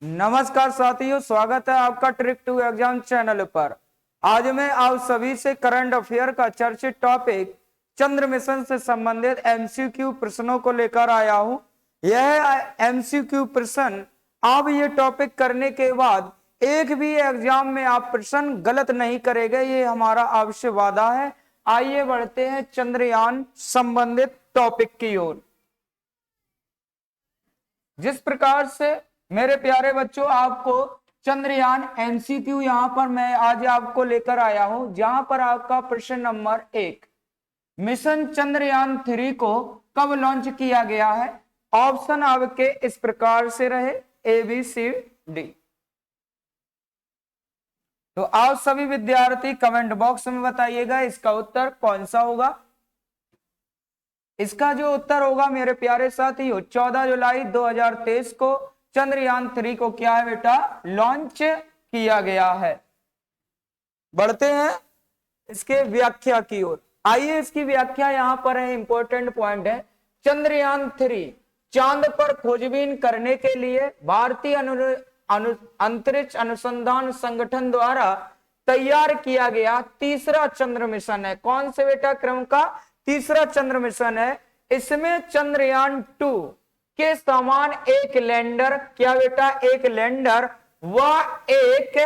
नमस्कार साथियों, स्वागत है आपका ट्रिक टू एग्जाम चैनल पर। आज मैं आप सभी से करंट अफेयर का चर्चित टॉपिक चंद्र मिशन से संबंधित एमसीक्यू प्रश्नों को लेकर आया हूं। यह एमसीक्यू प्रश्न आप ये टॉपिक करने के बाद एक भी एग्जाम में आप प्रश्न गलत नहीं करेंगे, ये हमारा आपसे वादा है। आइए बढ़ते हैं चंद्रयान संबंधित टॉपिक की ओर। जिस प्रकार से मेरे प्यारे बच्चों आपको चंद्रयान एमसीक्यू यहां पर मैं आज आपको लेकर आया हूं, जहां पर आपका प्रश्न नंबर 1, मिशन चंद्रयान 3 को कब लॉन्च किया गया है। ऑप्शन आपके इस प्रकार से रहे ए बी सी डी। तो आप सभी विद्यार्थी कमेंट बॉक्स में बताइएगा इसका उत्तर कौन सा होगा। इसका जो उत्तर होगा मेरे प्यारे साथियों, 14 जुलाई 2023 को चंद्रयान 3 को क्या है बेटा, लॉन्च किया गया है। बढ़ते हैं इसके व्याख्या की ओर। आइए इसकी व्याख्या यहां पर है, इंपॉर्टेंट पॉइंट है। चंद्रयान 3 चांद पर खोजबीन करने के लिए भारतीय अंतरिक्ष अनुसंधान संगठन द्वारा तैयार किया गया तीसरा चंद्र मिशन है। कौन से बेटा क्रम का तीसरा चंद्र मिशन है। इसमें चंद्रयान 2 के समान एक लैंडर, क्या बेटा, एक लैंडर व एक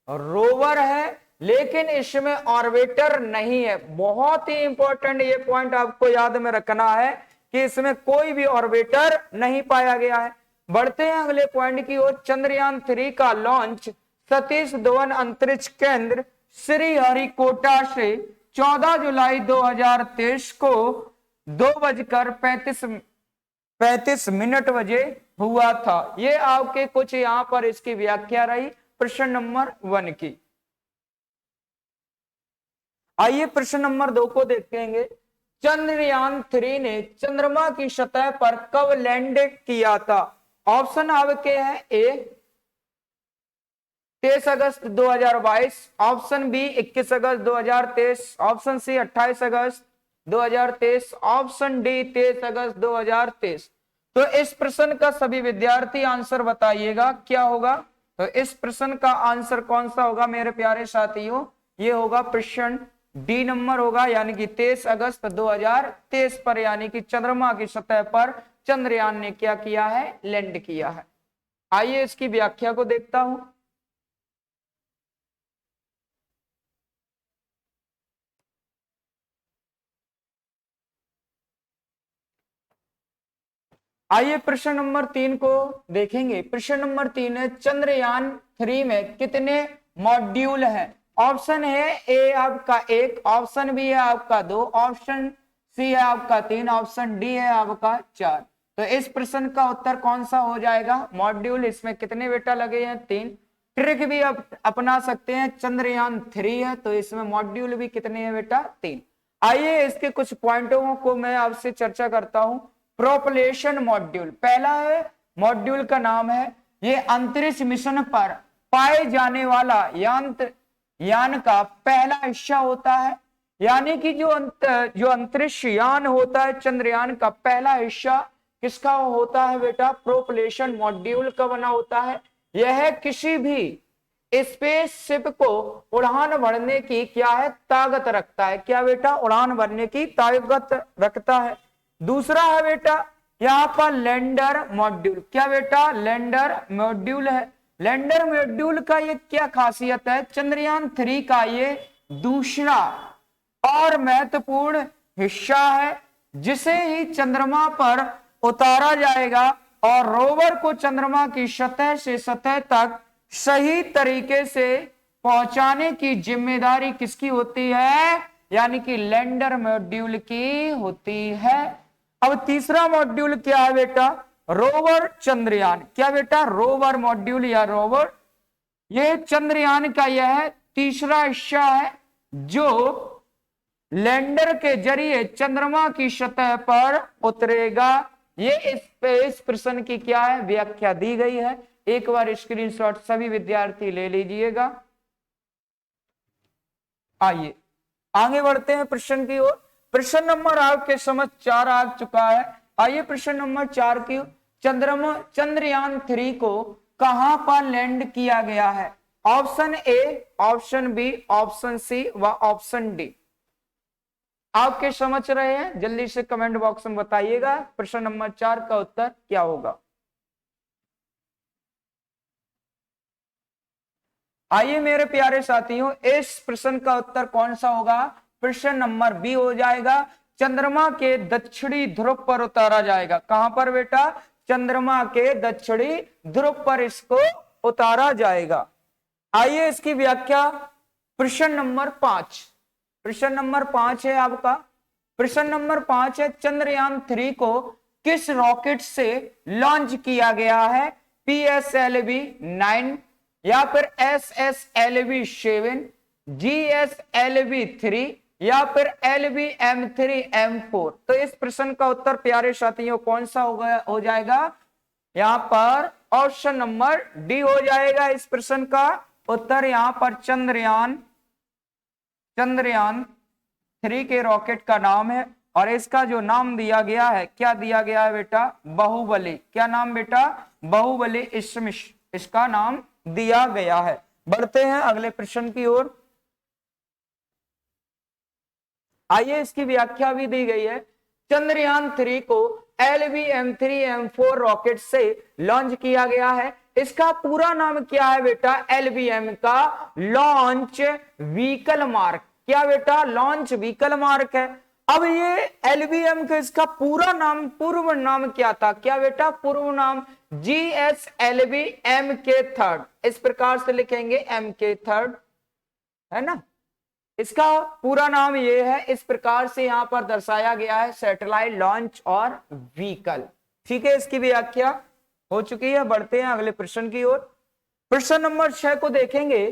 रोवर है, लेकिन इसमें ऑर्बिटर नहीं है। बहुत ही इंपॉर्टेंट ये पॉइंट आपको याद में रखना है कि इसमें कोई भी ऑर्बिटर नहीं पाया गया है। बढ़ते हैं अगले पॉइंट की ओर। चंद्रयान 3 का लॉन्च सतीश धवन अंतरिक्ष केंद्र श्रीहरिकोटा से 14 जुलाई 2023 को 2:35 बजे हुआ था। ये आपके कुछ यहां पर इसकी व्याख्या रही प्रश्न नंबर 1 की। आइए प्रश्न नंबर 2 को देखेंगे। चंद्रयान 3 ने चंद्रमा की सतह पर कब लैंड किया था। ऑप्शन आपके हैं ए 23 अगस्त 2022, ऑप्शन बी 21 अगस्त 2023, ऑप्शन सी 28 अगस्त 2023, ऑप्शन डी 23 अगस्त 2023। तो इस प्रश्न का सभी विद्यार्थी आंसर बताइएगा क्या होगा। तो इस प्रश्न का आंसर कौन सा होगा मेरे प्यारे साथियों, ये होगा प्रश्न डी नंबर होगा, यानी कि 23 अगस्त 2023 पर, यानी कि चंद्रमा की सतह पर चंद्रयान ने क्या किया है, लैंड किया है। आइए इसकी व्याख्या को देखता हूं। आइए प्रश्न नंबर 3 को देखेंगे। प्रश्न नंबर 3 है चंद्रयान 3 में कितने मॉड्यूल हैं। ऑप्शन है ए आपका 1, ऑप्शन बी है आपका 2, ऑप्शन सी है आपका 3, ऑप्शन डी है आपका 4। तो इस प्रश्न का उत्तर कौन सा हो जाएगा, मॉड्यूल इसमें कितने बेटा लगे हैं, 3। ट्रिक भी आप अपना सकते हैं, चंद्रयान 3 है तो इसमें मॉड्यूल भी कितने हैं बेटा, 3। आइए इसके कुछ पॉइंटों को मैं आपसे चर्चा करता हूं। प्रोपलेशन मॉड्यूल पहला है, मॉड्यूल का नाम है, ये अंतरिक्ष मिशन पर पाए जाने वाला यान का पहला हिस्सा होता है। यानी कि जो अंतरिक्ष यान होता है, चंद्रयान का पहला हिस्सा किसका होता है बेटा, प्रोपलेशन मॉड्यूल का बना होता है। यह किसी भी स्पेसशिप को उड़ान भरने की क्या है, ताकत रखता है। क्या बेटा, उड़ान भरने की ताकत रखता है। दूसरा है बेटा यहां पर लैंडर मॉड्यूल, क्या बेटा, लैंडर मॉड्यूल है। लैंडर मॉड्यूल का ये क्या खासियत है, चंद्रयान 3 का ये दूसरा और महत्वपूर्ण हिस्सा है, जिसे ही चंद्रमा पर उतारा जाएगा और रोवर को चंद्रमा की सतह से सतह तक सही तरीके से पहुंचाने की जिम्मेदारी किसकी होती है, यानी कि लैंडर मॉड्यूल की होती है। अब तीसरा मॉड्यूल क्या है बेटा, रोवर चंद्रयान, क्या बेटा, रोवर मॉड्यूल या रोवर, ये चंद्रयान का यह तीसरा हिस्सा है जो लैंडर के जरिए चंद्रमा की सतह पर उतरेगा। ये इस प्रश्न की क्या है, व्याख्या दी गई है। एक बार स्क्रीनशॉट सभी विद्यार्थी ले लीजिएगा। आइए आगे बढ़ते हैं प्रश्न की ओर। प्रश्न नंबर आपके समझ 4 आ चुका है। आइए प्रश्न नंबर 4 की। चंद्रयान 3 को कहां पर लैंड किया गया है? Option A, option B, option C व ऑप्शन डी। आपके समझ रहे हैं? जल्दी से कमेंट बॉक्स में बताइएगा प्रश्न नंबर 4 का उत्तर क्या होगा। आइए मेरे प्यारे साथियों, इस प्रश्न का उत्तर कौन सा होगा? प्रश्न नंबर बी हो जाएगा। चंद्रमा के दक्षिणी ध्रुव पर उतारा जाएगा। कहां पर बेटा? चंद्रमा के दक्षिणी ध्रुव पर इसको उतारा जाएगा। आइए इसकी व्याख्या। प्रश्न नंबर 5, प्रश्न नंबर 5 है आपका। प्रश्न नंबर 5 है, चंद्रयान 3 को किस रॉकेट से लॉन्च किया गया है? PSLV-9 या फिर SSLV-7, GSLV-3 या फिर LV-M3M4। तो इस प्रश्न का उत्तर प्यारे साथियों कौन सा हो जाएगा? यहां पर ऑप्शन नंबर डी हो जाएगा। इस प्रश्न का उत्तर यहां पर चंद्रयान 3 के रॉकेट का नाम है और इसका जो नाम दिया गया है, क्या दिया गया है बेटा? बाहुबली। क्या नाम बेटा? बाहुबली इसका नाम दिया गया है। बढ़ते हैं अगले प्रश्न की ओर। आइए इसकी व्याख्या भी दी गई है। चंद्रयान 3 को LV-M3M4 रॉकेट से लॉन्च किया गया है। इसका पूरा नाम क्या है बेटा? LVM का लॉन्च व्हीकल मार्क। क्या बेटा? लॉन्च व्हीकल मार्क है। अब ये LVM का इसका पूरा नाम, पूर्व नाम क्या था? क्या बेटा? पूर्व नाम GSLV MK3। इस प्रकार से लिखेंगे MK3, है ना। इसका पूरा नाम ये है, इस प्रकार से यहां पर दर्शाया गया है, सैटेलाइट लॉन्च और व्हीकल। ठीक है, इसकी व्याख्या हो चुकी है। बढ़ते हैं अगले प्रश्न की ओर। प्रश्न नंबर 6 को देखेंगे।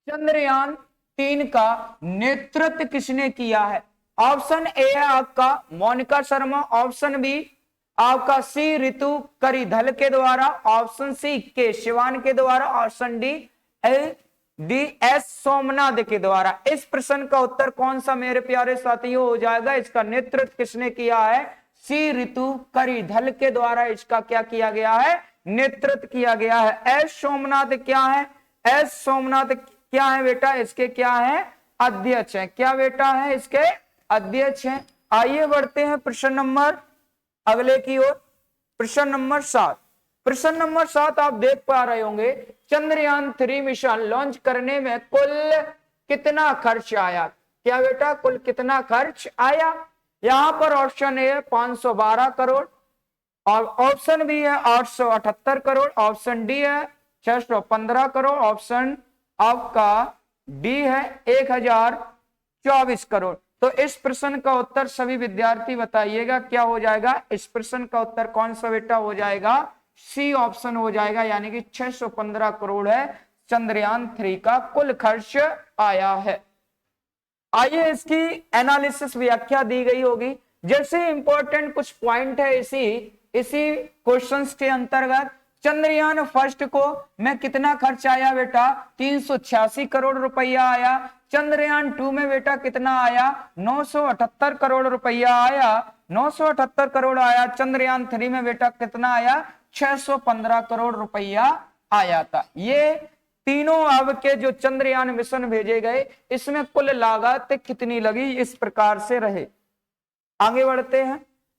चंद्रयान 3 का नेतृत्व किसने किया है? ऑप्शन ए है आपका मोनिका शर्मा, ऑप्शन बी आपका सी ऋतु करिधल के द्वारा, ऑप्शन सी के शिवान के द्वारा, ऑप्शन डी एस सोमनाथ के द्वारा। इस प्रश्न का उत्तर कौन सा मेरे प्यारे साथियों हो जाएगा? इसका नेतृत्व किसने किया है? सी ऋतु करिधल के द्वारा इसका क्या किया गया है? नेतृत्व किया गया है। एस सोमनाथ क्या है? एस सोमनाथ क्या है बेटा? इसके क्या है? अध्यक्ष है। क्या बेटा है? इसके अध्यक्ष हैं। आइए बढ़ते हैं प्रश्न नंबर अगले की ओर। प्रश्न नंबर 7। प्रश्न नंबर 7 आप देख पा रहे होंगे। चंद्रयान 3 मिशन लॉन्च करने में कुल कितना खर्च आया? क्या बेटा? कुल कितना खर्च आया? यहां पर ऑप्शन ए 512 करोड़ और ऑप्शन बी है 878 करोड़, ऑप्शन डी है 615 करोड़, ऑप्शन आपका डी है 1024 करोड़। तो इस प्रश्न का उत्तर सभी विद्यार्थी बताइएगा क्या हो जाएगा? इस प्रश्न का उत्तर कौन सा बेटा हो जाएगा? सी ऑप्शन हो जाएगा, यानी कि 615 करोड़ है चंद्रयान 3 का कुल खर्च आया है। आइए इसकी एनालिसिस व्याख्या दी गई होगी। जैसे इंपॉर्टेंट कुछ पॉइंट है इसी क्वेश्चंस के अंतर्गत। चंद्रयान फर्स्ट को में कितना खर्च आया बेटा? 386 करोड़ रुपया आया। चंद्रयान 2 में बेटा कितना आया? 978 करोड़ रुपया आया, 978 करोड़ आया। चंद्रयान 3 में बेटा कितना आया? 615 करोड़ रुपया आया था। ये तीनों अब के जो चंद्रयान मिशन भेजे गए, इसमें कुल लागत कितनी लगी, इस प्रकार से रहे। आगे बढ़ते हैं।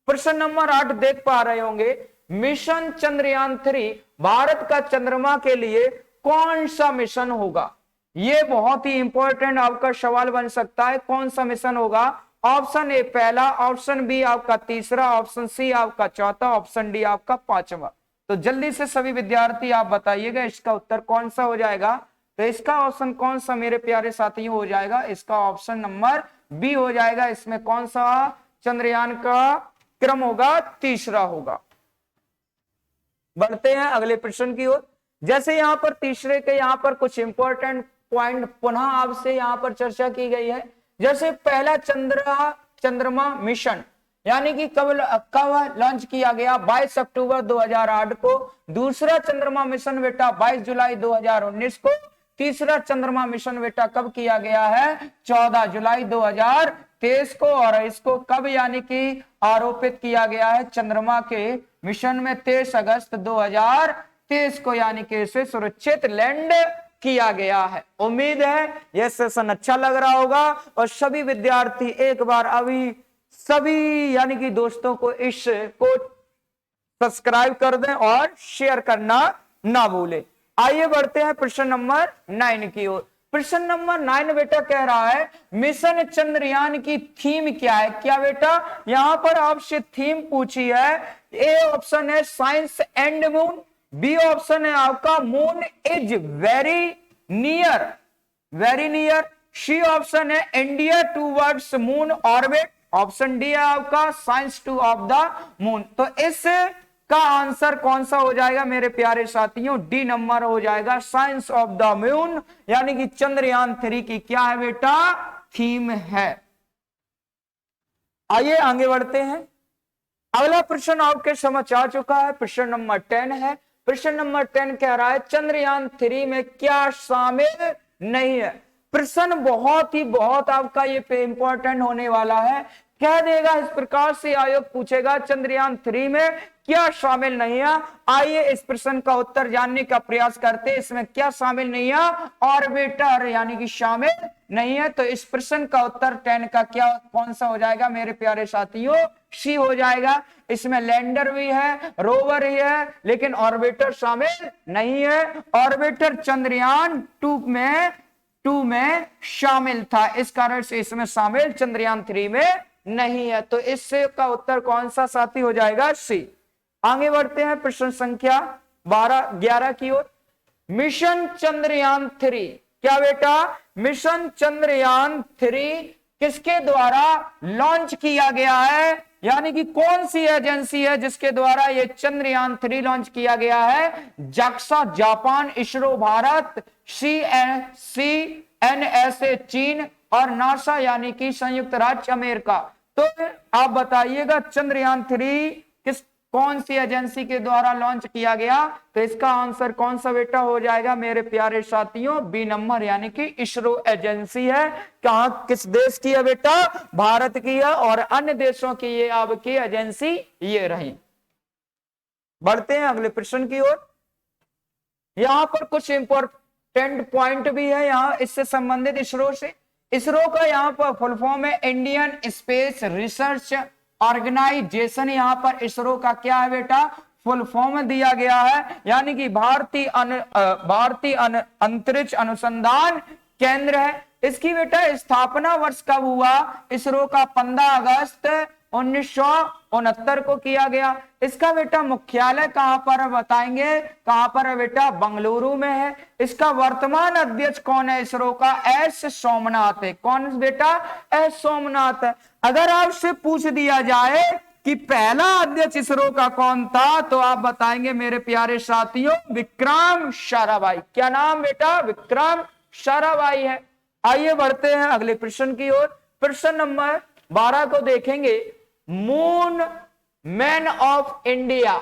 प्रश्न नंबर 8 देख पा रहे होंगे। मिशन चंद्रयान 3 भारत का चंद्रमा के लिए कौन सा मिशन होगा? यह बहुत ही इंपॉर्टेंट आपका सवाल बन सकता है। कौन सा मिशन होगा? ऑप्शन ए पहला, ऑप्शन बी आपका तीसरा, ऑप्शन सी आपका चौथा, ऑप्शन डी आपका पांचवा। तो जल्दी से सभी विद्यार्थी आप बताइएगा इसका उत्तर कौन सा हो जाएगा? तो इसका ऑप्शन कौन सा मेरे प्यारे साथियों हो जाएगा? इसका ऑप्शन नंबर बी हो जाएगा। इसमें कौन सा चंद्रयान का क्रम होगा? तीसरा होगा। बढ़ते हैं अगले प्रश्न की ओर। जैसे यहां पर तीसरे के यहां पर कुछ इंपॉर्टेंट पॉइंट पुनः आपसे यहां पर चर्चा की गई है। जैसे पहला चंद्रमा मिशन यानी कि कब लॉन्च किया गया? 22 अक्टूबर 2008 को। दूसरा चंद्रमा मिशन बेटा 22 जुलाई 2019 को। तीसरा चंद्रमा मिशन बेटा कब किया गया है? 14 जुलाई 2023 को। और इसको कब यानी कि आरोपित किया गया है चंद्रमा के मिशन में? 23 अगस्त 2023 तेज को यानी कि इसे सुरक्षित लैंड किया गया है। उम्मीद है यह सेशन अच्छा लग रहा होगा और सभी विद्यार्थी एक बार अभी सभी यानी कि दोस्तों को इसको सब्सक्राइब कर दें और शेयर करना ना भूले। आइए बढ़ते हैं प्रश्न नंबर 9 की ओर। प्रश्न नंबर 9 बेटा कह रहा है मिशन चंद्रयान की थीम क्या है। क्या बेटा यहां पर आपसे थीम पूछी है। ए ऑप्शन है science and moon, B option है आपका moon is very near, very near, C option है India towards moon orbit, option D है आपका science to of the moon. तो इस का आंसर कौन सा हो जाएगा मेरे प्यारे साथियों, डी नंबर हो जाएगा, साइंस ऑफ द मून, यानी कि चंद्रयान 3 की क्या है बेटा थीम है। आइए आगे बढ़ते हैं। अगला प्रश्न आपके समझ आ चुका है, प्रश्न नंबर 10 है। प्रश्न नंबर 10 कह रहा है चंद्रयान 3 में क्या शामिल नहीं है। प्रश्न बहुत आपका ये पे इंपॉर्टेंट होने वाला है। कह देगा इस प्रकार से आयोग पूछेगा चंद्रयान 3 में क्या शामिल नहीं है। आइए इस प्रश्न का उत्तर जानने का प्रयास करते हैं। इसमें क्या शामिल नहीं है, ऑर्बिटर यानी कि शामिल नहीं है। तो इस प्रश्न का उत्तर 10 का क्या कौन सा हो जाएगा मेरे प्यारे साथियों, सी हो जाएगा। इसमें लैंडर भी है, रोवर ही है, लेकिन ऑर्बिटर शामिल नहीं है। ऑर्बिटर चंद्रयान 2 में शामिल था, इस कारण से इसमें शामिल चंद्रयान 3 में नहीं है। तो इससे का उत्तर कौन सा साथी हो जाएगा, सी। आगे बढ़ते हैं प्रश्न संख्या 11 की ओर। मिशन चंद्रयान 3 क्या बेटा, मिशन चंद्रयान 3 किसके द्वारा लॉन्च किया गया है, यानी कि कौन सी एजेंसी है जिसके द्वारा यह चंद्रयान 3 लॉन्च किया गया है। JAXA Japan, ISRO Bharat, CNSA चीन और नासा यानी कि संयुक्त राज्य अमेरिका। तो आप बताइएगा चंद्रयान 3 कौन सी एजेंसी के द्वारा लॉन्च किया गया। तो इसका आंसर कौन सा बेटा हो जाएगा मेरे प्यारे साथियों, बी नंबर, यानी कि इसरो एजेंसी है। कहां किस देश की है बेटा, भारत की है, और अन्य देशों की ये आपकी एजेंसी ये रही। बढ़ते हैं अगले प्रश्न की ओर। यहां पर कुछ इंपॉर्टेंट पॉइंट भी है यहां इससे संबंधित इसरो से। इसरो का यहां पर फुल फॉर्म है इंडियन स्पेस रिसर्च ऑर्गेनाइजेशन। यहां पर इसरो का क्या है बेटा फुल फॉर्म दिया गया है, यानी कि भारतीय अंतरिक्ष अनुसंधान केंद्र है। इसकी बेटा स्थापना वर्ष कब हुआ, इसरो का 15 अगस्त 1969 को किया गया। इसका बेटा मुख्यालय कहां पर है बताएंगे, कहां पर है बेटा, बंगलुरु में है। इसका वर्तमान अध्यक्ष कौन है इसरो का, एस सोमनाथ है। कौन बेटा, एस सोमनाथ है। अगर आपसे पूछ दिया जाए कि पहला अध्यक्ष इसरो का कौन था, तो आप बताएंगे मेरे प्यारे साथियों विक्रम साराभाई। क्या नाम बेटा, विक्रम साराभाई है। आइए बढ़ते हैं अगले प्रश्न की ओर। प्रश्न नंबर 12 को देखेंगे। मून मैन ऑफ इंडिया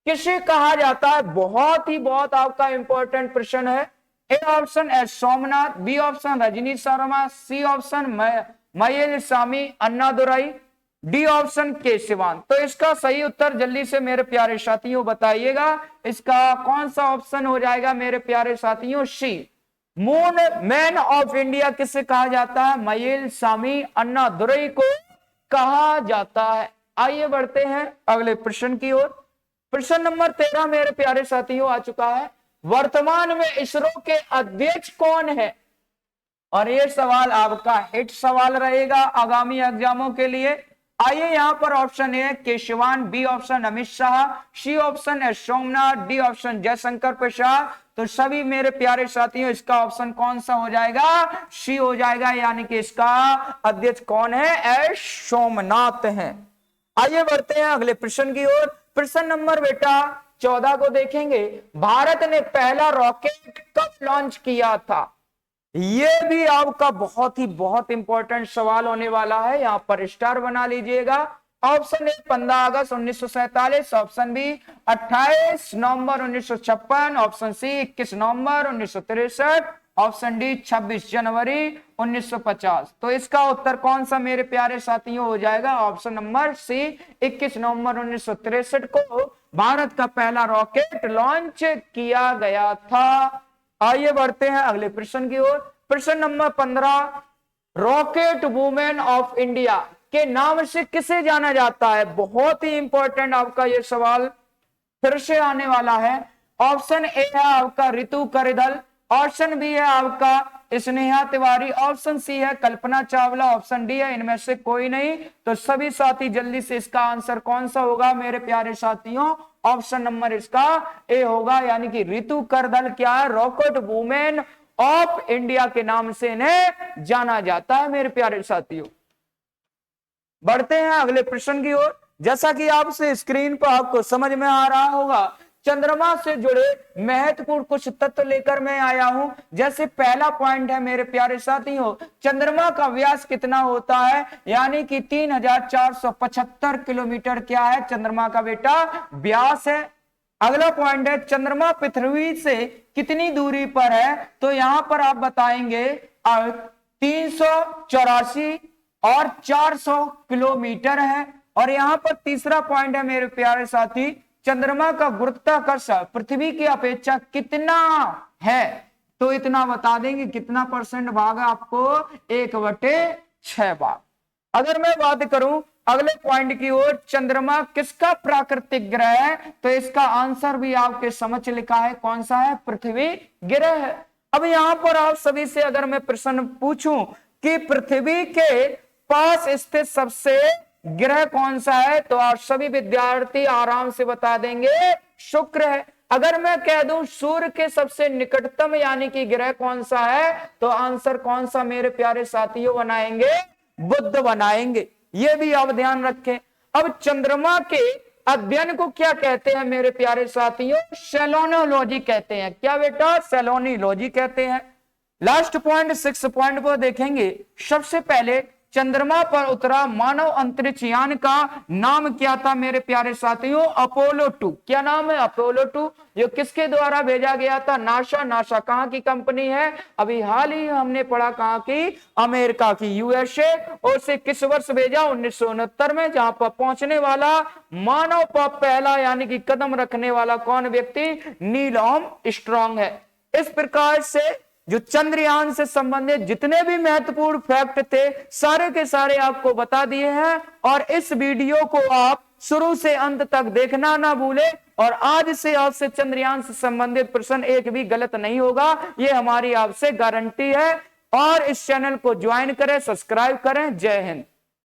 किसे कहा जाता है, बहुत आपका इंपॉर्टेंट प्रश्न है। A option S Somnath, B option Rajni Sharma, C option Mylswamy Annadurai, D option Keshavan. तो इसका सही उत्तर जल्दी से मेरे प्यारे साथियों बताइएगा, इसका कौन सा ऑप्शन हो जाएगा मेरे प्यारे साथियों, सी। मून मैन ऑफ इंडिया किसे कहा जाता है, मयिलसामी अन्नादुराई को कहा जाता है। आइए बढ़ते हैं अगले प्रश्न की ओर। प्रश्न नंबर 13 मेरे प्यारे साथियों आ चुका है। वर्तमान में इसरो के अध्यक्ष कौन है, और ये सवाल आपका हिट सवाल रहेगा आगामी एग्जामों के लिए। आइए यहां पर option A Keshavan, B option Amit Shah, C option S Somnath, D option Jaishankar Prasad. तो सभी मेरे प्यारे साथियों इसका ऑप्शन कौन सा हो जाएगा, सी हो जाएगा, यानी कि इसका अध्यक्ष कौन है, एस सोमनाथ है। आइए बढ़ते हैं अगले प्रश्न की ओर। प्रश्न नंबर बेटा 14 को देखेंगे। भारत ने पहला रॉकेट कब लॉन्च किया था, यह भी आपका बहुत इंपॉर्टेंट सवाल होने वाला है। यहां पर स्टार बना लीजिएगा। ऑप्शन ए 15 अगस्त 1947, ऑप्शन बी 28 नवंबर 1956, ऑप्शन सी 21 नवंबर 1963, ऑप्शन डी 26 जनवरी 1950। तो इसका उत्तर कौन सा मेरे प्यारे साथियों हो जाएगा? ऑप्शन नंबर सी 21 नवंबर 1963 को भारत का पहला रॉकेट लॉन्च किया गया था। आइए बढ़ते हैं अगले प्रश्न की ओर। प्रश्न number 15, rocket women of India के नाम से किसे जाना जाता है? बहुत ही इंपॉर्टेंट आपका यह सवाल फिर से आने वाला है। ऑप्शन ए है आपका रितु करिदल, ऑप्शन बी है आपका स्नेहा तिवारी, ऑप्शन सी है कल्पना चावला, ऑप्शन डी है इनमें से कोई नहीं। तो सभी साथी जल्दी से इसका आंसर कौन सा होगा मेरे प्यारे साथियों? ऑप्शन नंबर इसका ए होगा, यानी कि रितु करिदल क्या है? रॉकेट वुमेन ऑफ इंडिया के नाम से इन्हें जाना जाता है मेरे प्यारे साथियों। बढ़ते हैं अगले प्रश्न की ओर। जैसा कि आपसे स्क्रीन पर आपको समझ में आ रहा होगा, चंद्रमा से जुड़े महत्वपूर्ण कुछ तत्व लेकर मैं आया हूं। जैसे पहला पॉइंट है मेरे प्यारे साथियों, चंद्रमा का व्यास कितना होता है? यानी कि 3475 किलोमीटर क्या है चंद्रमा का बेटा व्यास है। अगला पॉइंट है चंद्रमा पृथ्वी से कितनी दूरी पर है? तो यहां पर आप बताएंगे 384 और 400 किलोमीटर है। और यहां पर तीसरा पॉइंट है मेरे प्यारे साथी, चंद्रमा का गुरुत्वाकर्षण पृथ्वी की अपेक्षा कितना है? तो इतना बता देंगे कितना परसेंट भाग है आपको? 1/6 भाग। अगर मैं बात करूं अगले पॉइंट की ओर, चंद्रमा किसका प्राकृतिक ग्रह है? तो इसका आंसर भी आपके समक्ष लिखा है, कौन सा है? पृथ्वी ग्रह है। अब यहां पर आप सभी से अगर मैं प्रश्न पूछूं कि पृथ्वी के पास स्थित सबसे ग्रह कौन सा है, तो आप सभी विद्यार्थी आराम से बता देंगे शुक्र है। अगर मैं कह दूं सूर्य के सबसे निकटतम यानी कि ग्रह कौन सा है, तो आंसर कौन सा मेरे प्यारे साथियों बनाएंगे? बुध बनाएंगे। ये भी आप ध्यान रखें। अब चंद्रमा के अध्ययन को क्या कहते हैं मेरे प्यारे साथियों? सेलोनोलॉजी कहते हैं। क्या बेटा? सेलोनोलॉजी कहते हैं। लास्ट पॉइंट 6 पॉइंट पर देखेंगे। सबसे पहले चंद्रमा पर उतरा मानव अंतरिक्ष यान का नाम क्या था मेरे प्यारे साथियों? अपोलो 2। क्या नाम है? अपोलो 2। ये किसके द्वारा भेजा गया था? नासा। नासा कहां की कंपनी है? अभी हाल ही हमने पढ़ा कहां की? अमेरिका की, यूएसए। और उसे किस वर्ष भेजा? 1969 में। जहां पर पहुंचने वाला मानव पर पहला यानी कि कदम रखने वाला कौन व्यक्ति? नील आर्मस्ट्रांग है। इस प्रकार से जो चंद्रयान से संबंधित जितने भी महत्वपूर्ण फैक्ट थे सारे के सारे आपको बता दिए हैं। और इस वीडियो को आप शुरू से अंत तक देखना ना भूले। और आज से आपसे चंद्रयान से संबंधित प्रश्न एक भी गलत नहीं होगा, ये हमारी आपसे गारंटी है। और इस चैनल को ज्वाइन करें, सब्सक्राइब करें। जय हिंद।